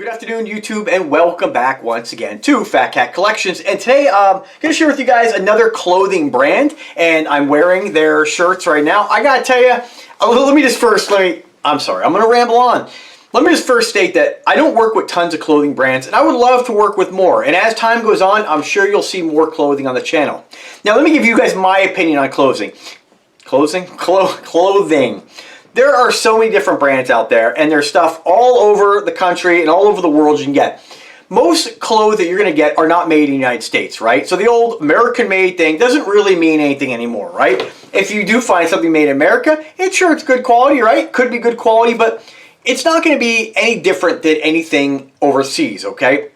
Good afternoon, YouTube, and welcome back once again to Fat Cat Collections. And today I'm going to share with you guys another clothing brand, and I'm wearing their shirts right now. I got to tell you, I'm sorry, I'm going to ramble on. Let me just first state that I don't work with tons of clothing brands, and I would love to work with more. And as time goes on, I'm sure you'll see more clothing on the channel. Now, let me give you guys my opinion on clothing. Clothing. There are so many different brands out there, and there's stuff all over the country and all over the world you can get. Most clothes that you're going to get are not made in the United States, right? So the old American-made thing doesn't really mean anything anymore, right? If you do find something made in America, it's good quality, right? Could be good quality, but it's not going to be any different than anything overseas, okay?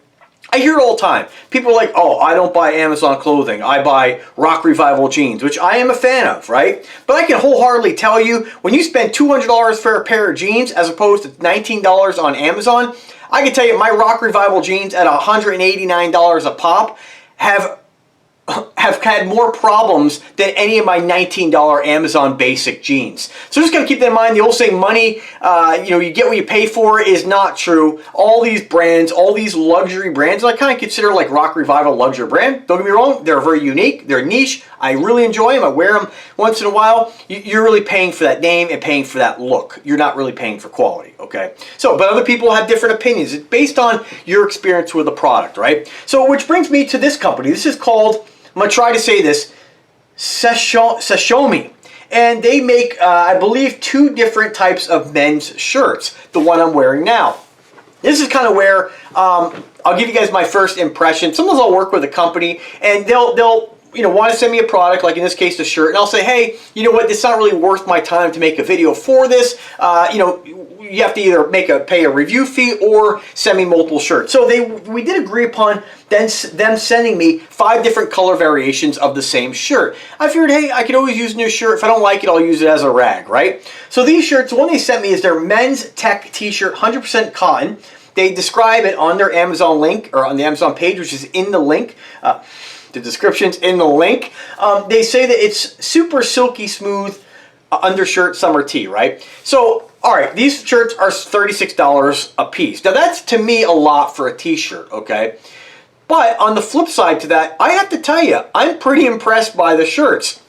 I hear it all the time. People are like, oh, I don't buy Amazon clothing. I buy Rock Revival jeans, which I am a fan of, right? But I can wholeheartedly tell you, when you spend $200 for a pair of jeans as opposed to $19 on Amazon, I can tell you my Rock Revival jeans at $189 a pop have had more problems than any of my $19 Amazon basic jeans. So just gotta keep that in mind. The old saying, money, you get what you pay for, is not true. All these brands, all these luxury brands, and I kind of consider like Rock Revival a luxury brand. Don't get me wrong, they're very unique, they're niche. I really enjoy them, I wear them once in a while. You're really paying for that name and paying for that look. You're not really paying for quality, okay? So, but other people have different opinions. It's based on your experience with the product, right? So, which brings me to this company. This is called, I'm going to try to say this, Senshomi. And they make, I believe, two different types of men's shirts. The one I'm wearing now. This is kind of where I'll give you guys my first impression. Sometimes I'll work with a company and they'll want to send me a product, like in this case, the shirt, and I'll say, hey, you know what, it's not really worth my time to make a video for this. You have to either pay a review fee or send me multiple shirts. So we did agree upon them sending me 5 different color variations of the same shirt. I figured, hey, I could always use a new shirt. If I don't like it, I'll use it as a rag, right? So these shirts, the one they sent me is their men's tech t-shirt, 100% cotton. They describe it on their Amazon link, or on the Amazon page, which is in the link. The description's in the link. They say that it's super silky smooth undershirt summer tee, right? So, all right, these shirts are $36 a piece. Now that's, to me, a lot for a t-shirt, okay? But on the flip side to that, I have to tell you, I'm pretty impressed by the shirts.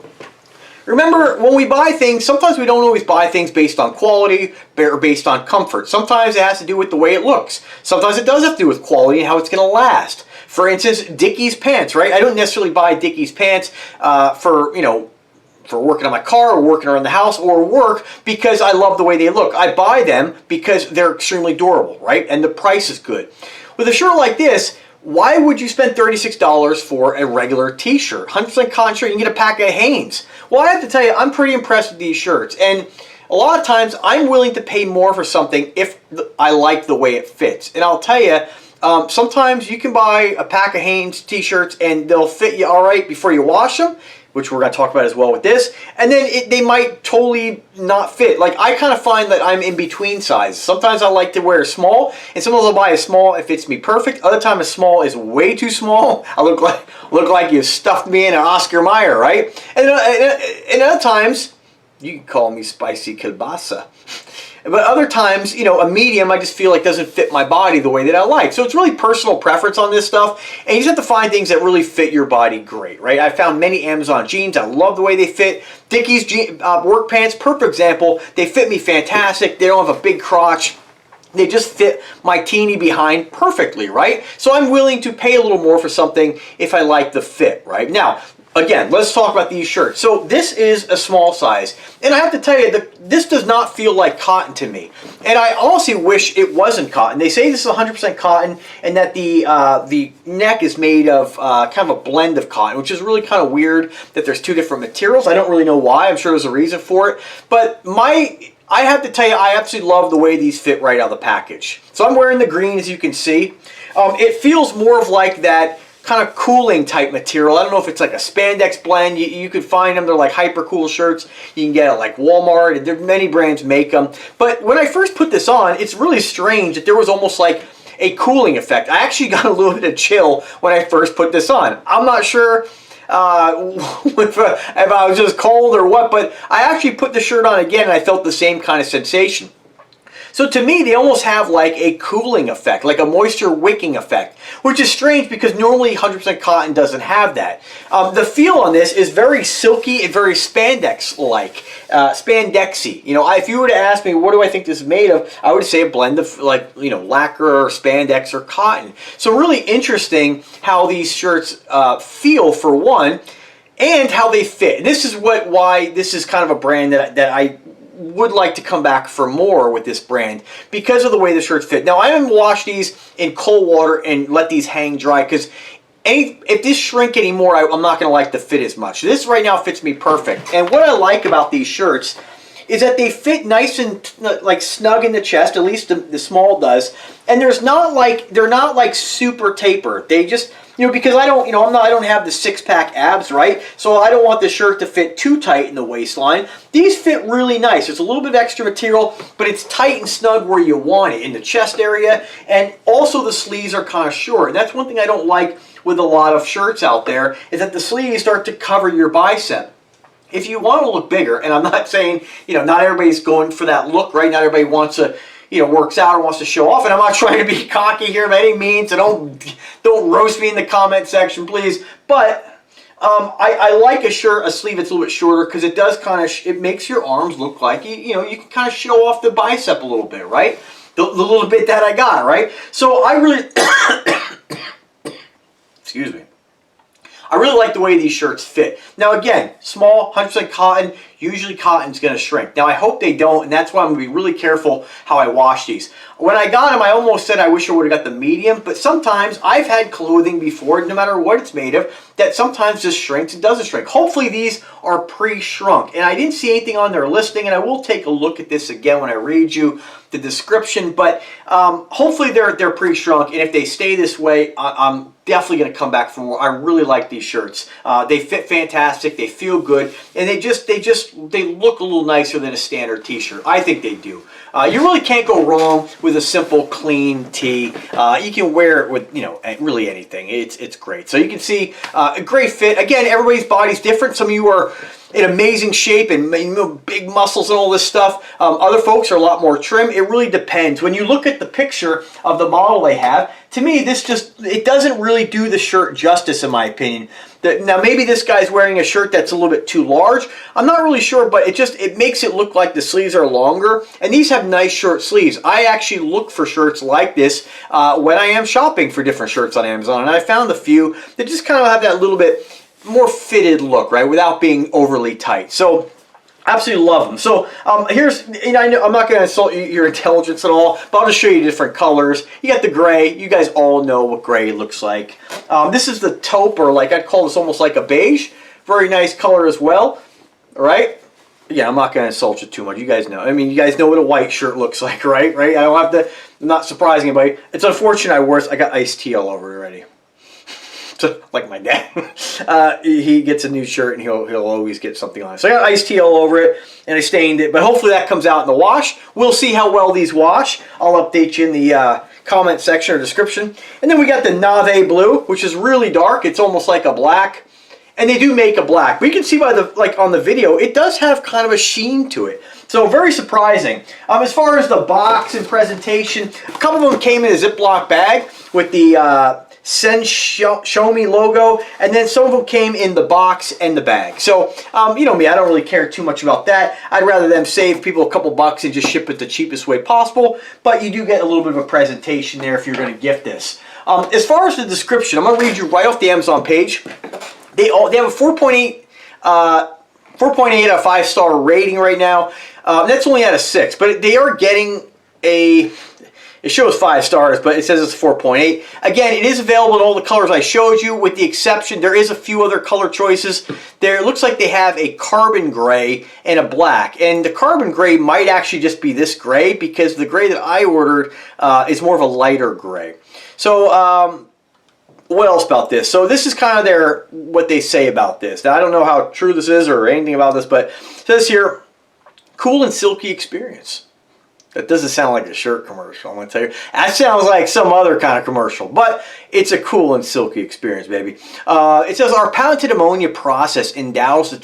Remember, when we buy things, sometimes we don't always buy things based on quality or based on comfort. Sometimes it has to do with the way it looks. Sometimes it does have to do with quality and how it's going to last. For instance, Dickies pants, right? I don't necessarily buy Dickies pants for working on my car or working around the house or work because I love the way they look. I buy them because they're extremely durable, right? And the price is good. With a shirt like this, why would you spend $36 for a regular t-shirt? 100% cotton shirt, you can get a pack of Hanes. Well, I have to tell you, I'm pretty impressed with these shirts. And a lot of times, I'm willing to pay more for something if I like the way it fits. And I'll tell you, sometimes you can buy a pack of Hanes t-shirts and they'll fit you all right before you wash them, which we're going to talk about as well with this, and then they might totally not fit. Like, I kind of find that I'm in between sizes. Sometimes I like to wear a small, and sometimes I'll buy a small, it fits me perfect. Other times a small is way too small. I look like you stuffed me in an Oscar Mayer, right? And other times, you can call me spicy kielbasa. But other times, a medium I just feel like doesn't fit my body the way that I like. So it's really personal preference on this stuff. And you just have to find things that really fit your body great, right? I found many Amazon jeans. I love the way they fit. Dickies work pants, perfect example. They fit me fantastic. They don't have a big crotch. They just fit my teeny behind perfectly, right? So I'm willing to pay a little more for something if I like the fit, right? Now, again, let's talk about these shirts. So this is a small size, and I have to tell you that this does not feel like cotton to me. And I honestly wish it wasn't cotton. They say this is 100% cotton, and that the neck is made of kind of a blend of cotton, which is really kind of weird that there's two different materials. I don't really know why. I'm sure there's a reason for it. But I have to tell you, I absolutely love the way these fit right out of the package. So I'm wearing the green, as you can see. It feels more of like that kind of cooling type material. I don't know if it's like a spandex blend. You could find them. They're like hyper cool shirts. You can get it like Walmart, and there many brands make them. But when I first put this on, it's really strange that there was almost like a cooling effect. I actually got a little bit of chill when I first put this on. I'm not sure if I was just cold or what, but I actually put the shirt on again and I felt the same kind of sensation. So to me, they almost have like a cooling effect, like a moisture wicking effect, which is strange because normally 100% cotton doesn't have that. The feel on this is very silky and very spandex-like, spandexy. You know, if you were to ask me, what do I think this is made of, I would say a blend of like, you know, lacquer or spandex or cotton. So really interesting how these shirts feel for one, and how they fit. And this is why this is kind of a brand that I would like to come back for more with this brand, because of the way the shirts fit. Now I haven't washed these in cold water and let these hang dry, because if this shrink anymore, I'm not going to like the fit as much. This right now fits me perfect. And what I like about these shirts is that they fit nice and like snug in the chest, at least the small does. And they're not like super tapered. They just, you know, because I don't have the six-pack abs, right? So I don't want the shirt to fit too tight in the waistline. These fit really nice. There's a little bit of extra material, but it's tight and snug where you want it, in the chest area. And also the sleeves are kind of short. And that's one thing I don't like with a lot of shirts out there, is that the sleeves start to cover your bicep. If you want to look bigger, and I'm not saying, you know, not everybody's going for that look, right? Not everybody wants to, you know, works out or wants to show off, and I'm not trying to be cocky here by any means, so don't roast me in the comment section, please. But I like a sleeve that's a little bit shorter, because it does kind of, it makes your arms look like, you know, you can kind of show off the bicep a little bit, right? The little bit that I got, right? So I really, excuse me. I really like the way these shirts fit. Now again, small, 100% cotton, usually cotton's going to shrink. Now I hope they don't, and that's why I'm going to be really careful how I wash these. When I got them, I almost said I wish I would have got the medium, but sometimes I've had clothing before, no matter what it's made of, that sometimes just shrinks and doesn't shrink. Hopefully these are pre-shrunk, and I didn't see anything on their listing, and I will take a look at this again when I read you the description, but hopefully they're pre-shrunk, and if they stay this way, I'm definitely going to come back for more. I really like these shirts. They fit fantastic, they feel good, and they look a little nicer than a standard t-shirt. I think they do. You really can't go wrong with a simple, clean tee. You can wear it with, you know, really anything. It's great. So you can see a great fit. Again, everybody's body's different. Some of you are in amazing shape and, you know, big muscles and all this stuff. Other folks are a lot more trim. It really depends. When you look at the picture of the model they have, to me, it doesn't really do the shirt justice, in my opinion. Now, maybe this guy's wearing a shirt that's a little bit too large. I'm not really sure, but it makes it look like the sleeves are longer. And these have nice short sleeves. I actually look for shirts like this when I am shopping for different shirts on Amazon. And I found a few that just kind of have that little bit more fitted look, right, without being overly tight. So absolutely love them. So here's, you know, I'm not going to insult your intelligence at all, but I'll just show you different colors. You got the gray. You guys all know what gray looks like. This is the taupe, or like I'd call this almost like a beige. Very nice color as well. All right. Yeah, I'm not going to insult you too much. You guys know. I mean, you guys know what a white shirt looks like, right? Right. I don't have to. I'm not surprising anybody. It's unfortunate I got iced tea all over it already. So, like my dad, he gets a new shirt and he'll always get something on it. So I got iced tea all over it and I stained it, but hopefully that comes out in the wash. We'll see how well these wash. I'll update you in the comment section or description. And then we got the Nave Blue, which is really dark. It's almost like a black. And they do make a black. But you can see by on the video, it does have kind of a sheen to it. So very surprising. As far as the box and presentation, a couple of them came in a Ziploc bag with the Senshomi logo, and then some of them came in the box and the bag. So, you know me, I don't really care too much about that. I'd rather them save people a couple bucks and just ship it the cheapest way possible, but you do get a little bit of a presentation there if you're going to gift this. As far as the description, I'm going to read you right off the Amazon page. They have a 4.8 out of 5-star rating right now. That's only out of 6, but they are getting a... It shows 5 stars, but it says it's 4.8. Again, it is available in all the colors I showed you, with the exception, there is a few other color choices. There, it looks like they have a carbon gray and a black. And the carbon gray might actually just be this gray, because the gray that I ordered is more of a lighter gray. So, what else about this? So this is kind of what they say about this. Now, I don't know how true this is or anything about this, but it says here, cool and silky experience. That doesn't sound like a shirt commercial, I'm going to tell you. That sounds like some other kind of commercial, but it's a cool and silky experience, baby. It says, our patented ammonia process endows the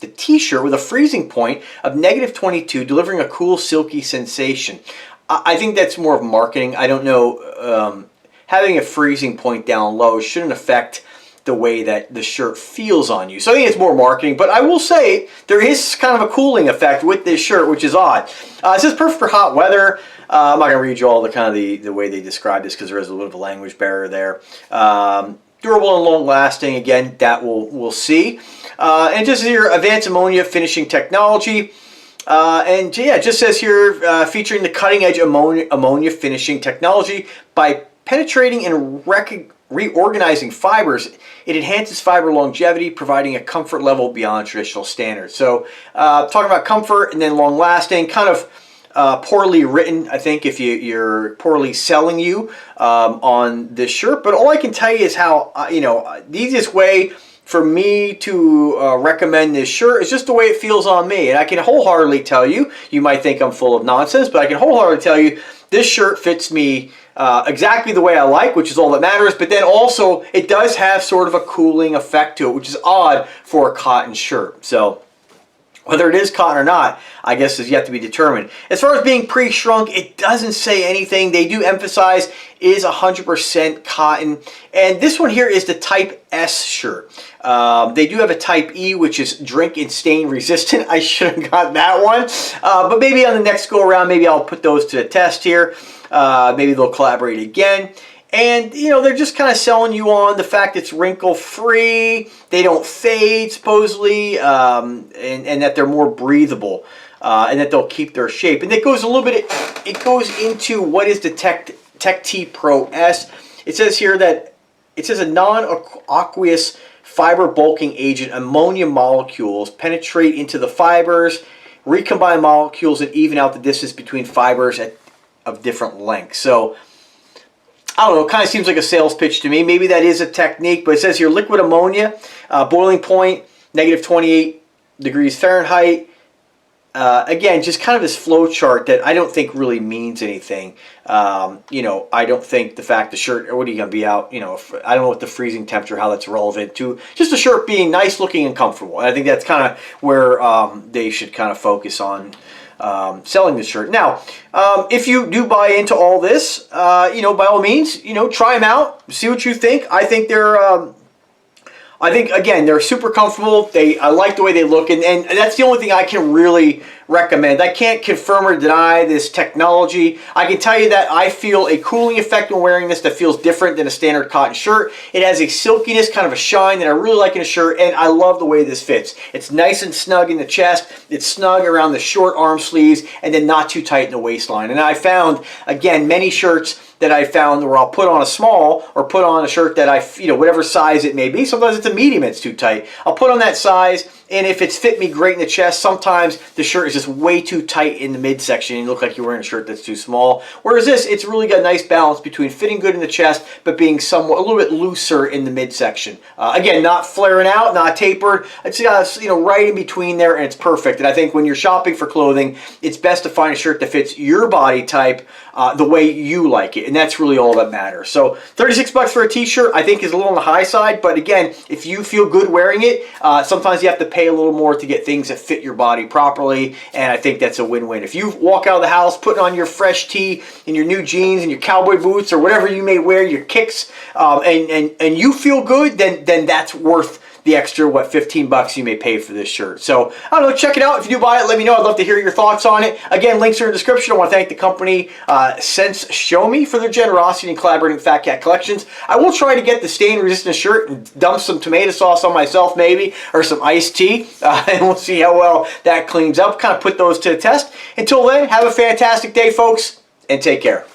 the t-shirt with a freezing point of -22, delivering a cool silky sensation. I think that's more of marketing. I don't know. Having a freezing point down low shouldn't affect the way that the shirt feels on you. So I think it's more marketing, but I will say there is kind of a cooling effect with this shirt, which is odd. It says perfect for hot weather. I'm not going to read you all the way they describe this because there is a little bit of a language barrier there. Durable and long lasting, again, that we'll see. And just here, advanced ammonia finishing technology. And yeah, it just says here, featuring the cutting edge ammonia finishing technology. By penetrating and reorganizing fibers, it enhances fiber longevity, providing a comfort level beyond traditional standards. So talking about comfort and then long lasting, kind of poorly written, I think, if you're poorly selling you on this shirt. But all I can tell you is how, the easiest way for me to recommend this shirt is just the way it feels on me. And I can wholeheartedly tell you, you might think I'm full of nonsense, but I can wholeheartedly tell you this shirt fits me exactly the way I like, which is all that matters. But then also, it does have sort of a cooling effect to it, which is odd for a cotton shirt. So whether it is cotton or not, I guess is yet to be determined. As far as being pre-shrunk, it doesn't say anything. They do emphasize is 100% cotton. And this one here is the Type S shirt. They do have a Type E, which is drink and stain resistant. I should have got that one. But maybe on the next go around, maybe I'll put those to the test here. Maybe they'll collaborate again. And, they're just kind of selling you on the fact it's wrinkle-free, they don't fade, supposedly, and that they're more breathable, and that they'll keep their shape. And it goes a little bit, it goes into what is the Tech T Pro S. It says here that, it says a non-aqueous fiber bulking agent, ammonia molecules penetrate into the fibers, recombine molecules, and even out the distance between fibers of different lengths. So, I don't know, it kind of seems like a sales pitch to me. Maybe that is a technique, but it says here liquid ammonia, boiling point, -28 degrees Fahrenheit. Again, just kind of this flow chart that I don't think really means anything. I don't think the fact the shirt, what are you going to be out, I don't know what the freezing temperature, how that's relevant to just the shirt being nice looking and comfortable. And I think that's kind of where they should kind of focus on selling this shirt. Now, if you do buy into all this, by all means, try them out, see what you think. I think again, they're super comfortable. I like the way they look, and that's the only thing I can really recommend. I can't confirm or deny this technology. I can tell you that I feel a cooling effect when wearing this that feels different than a standard cotton shirt. It has a silkiness, kind of a shine that I really like in a shirt, and I love the way this fits. It's nice and snug in the chest. It's snug around the short arm sleeves, and then not too tight in the waistline. And I found, again, many shirts that I found where I'll put on a small or put on a shirt that whatever size it may be. Sometimes it's a medium, it's too tight. I'll put on that size, and if it's fit me great in the chest, sometimes the shirt is just way too tight in the midsection and you look like you're wearing a shirt that's too small. Whereas this, it's really got a nice balance between fitting good in the chest, but being somewhat a little bit looser in the midsection. Again, not flaring out, not tapered. It's right in between there, and it's perfect. And I think when you're shopping for clothing, it's best to find a shirt that fits your body type the way you like it, and that's really all that matters. So $36 for a t-shirt I think is a little on the high side, but again, if you feel good wearing it, sometimes you have to pay a little more to get things that fit your body properly, and I think that's a win-win. If you walk out of the house putting on your fresh tee and your new jeans and your cowboy boots or whatever you may wear, your kicks, and you feel good, then that's worth the extra, 15 bucks you may pay for this shirt. So, I don't know, check it out. If you do buy it, let me know. I'd love to hear your thoughts on it. Again, links are in the description. I want to thank the company Senshomi for their generosity in collaborating with Fat Cat Collections. I will try to get the stain-resistant shirt and dump some tomato sauce on myself maybe, or some iced tea, and we'll see how well that cleans up. Kind of put those to the test. Until then, have a fantastic day, folks, and take care.